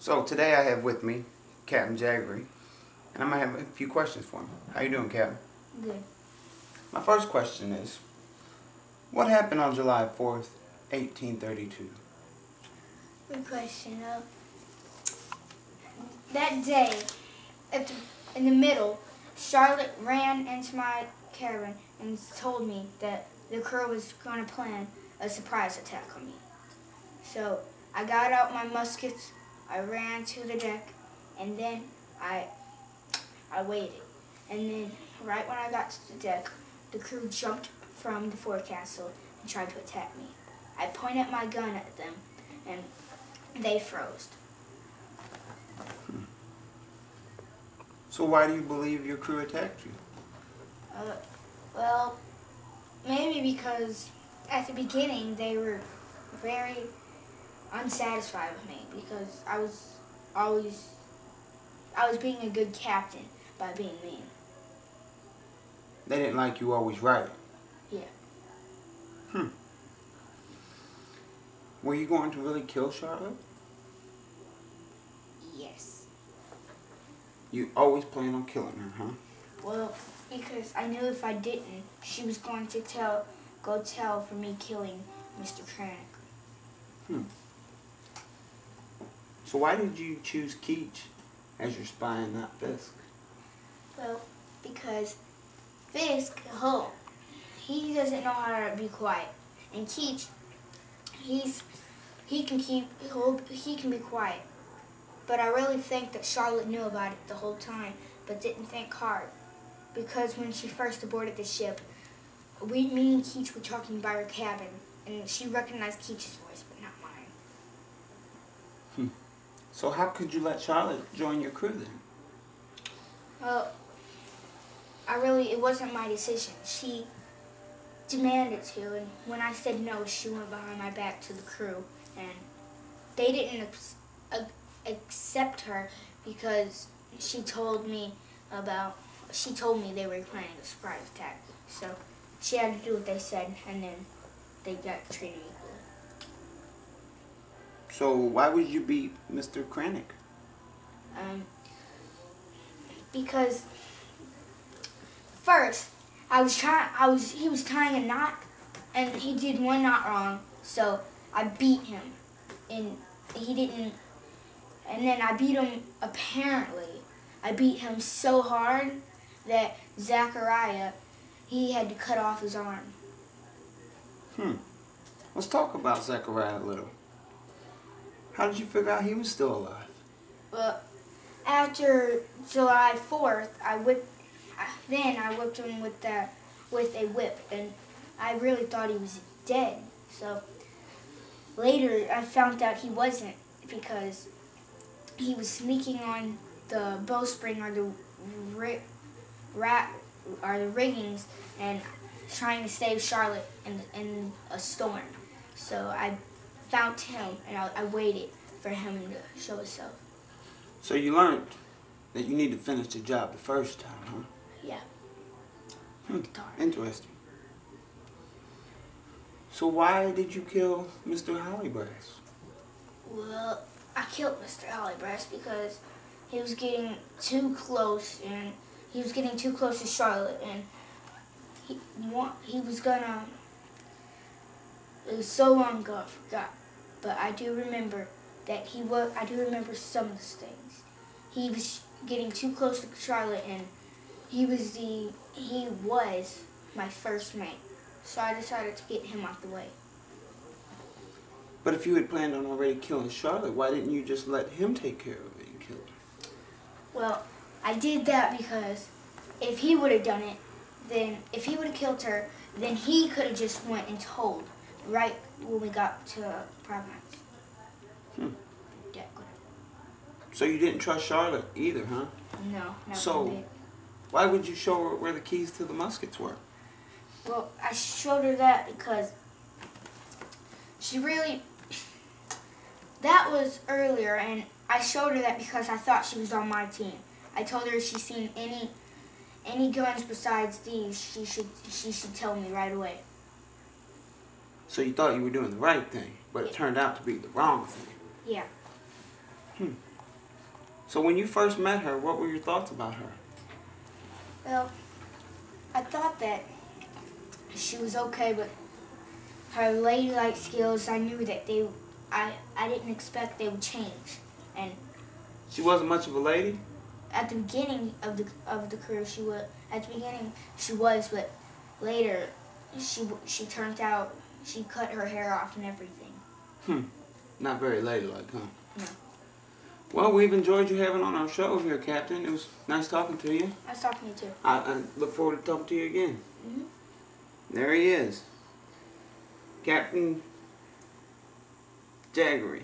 So today I have with me Captain Jaggery, and I'm going to have a few questions for him. How you doing, Captain? Good. My first question is, what happened on July 4th, 1832? Good question. That day, in the middle, Charlotte ran into my cabin and told me that the crew was going to plan a surprise attack on me. So I got out my muskets, I ran to the deck, and then I waited. And then right when I got to the deck, the crew jumped from the forecastle and tried to attack me. I pointed my gun at them, and they froze. So why do you believe your crew attacked you? Well, maybe because at the beginning they were very unsatisfied with me because I was being a good captain by being mean. They didn't like you always right. Yeah. Were you going to really kill Charlotte? Yes. You always plan on killing her, huh? Well, because I knew if I didn't, she was going to go tell for me killing Mr. Kristian. So why did you choose Keach as your spy and not Fisk? Well, because Fisk, he doesn't know how to be quiet, and Keach, he can be quiet. But I really think that Charlotte knew about it the whole time, but didn't think hard, because when she first aborted the ship, me and Keach were talking by her cabin, and she recognized Keach's voice, but not mine. So how could you let Charlotte join your crew then? Well, it wasn't my decision. She demanded to, and when I said no, she went behind my back to the crew, and they didn't accept her because she told me they were planning a surprise attack. So she had to do what they said, and then they got treated equally. So why would you beat Mr. Kristian? Because first he was tying a knot, and he did one knot wrong, so I beat him, and he didn't. And then I beat him. Apparently, I beat him so hard that Zachariah, he had to cut off his arm. Let's talk about Zachariah a little. How did you figure out he was still alive? Well, after July 4th, I whipped him with a whip, and I really thought he was dead. So later, I found out he wasn't, because he was sneaking on the bowstring or the riggings and trying to save Charlotte in a storm. So I found him, and I waited for him to show himself. So you learned that you need to finish the job the first time, huh? Yeah. Interesting. So why did you kill Mr. Hollybrass? Well, I killed Mr. Hollybrass because he was getting too close, and he was getting too close to Charlotte, and he was gonna. It was so long ago, I forgot, but I do remember that I do remember some of those things. He was getting too close to Charlotte, and he was my first mate, so I decided to get him out the way. But if you had planned on already killing Charlotte, why didn't you just let him take care of it and kill her? Well, I did that because if he would have done it, if he would have killed her, then he could have just went and told right when we got to Providence. Yeah, good. So you didn't trust Charlotte either, huh? No, not So one bit. why would you show her where the keys to the muskets were? Well, I showed her that because that was earlier, and I showed her that because I thought she was on my team. I told her if she's seen any guns besides these, she should tell me right away. So you thought you were doing the right thing, but it turned out to be the wrong thing. Yeah. So when you first met her, what were your thoughts about her? Well, I thought that she was okay, but her ladylike skills, I knew that I didn't expect they would change. And She wasn't much of a lady? at the beginning of the career, she was. At the beginning, she was, but later, she turned out. She cut her hair off and everything. Not very ladylike, huh? No. Well, we've enjoyed you having on our show here, Captain. It was nice talking to you. I was talking to you too. I look forward to talking to you again. Mm-hmm. There he is. Captain Jaggery.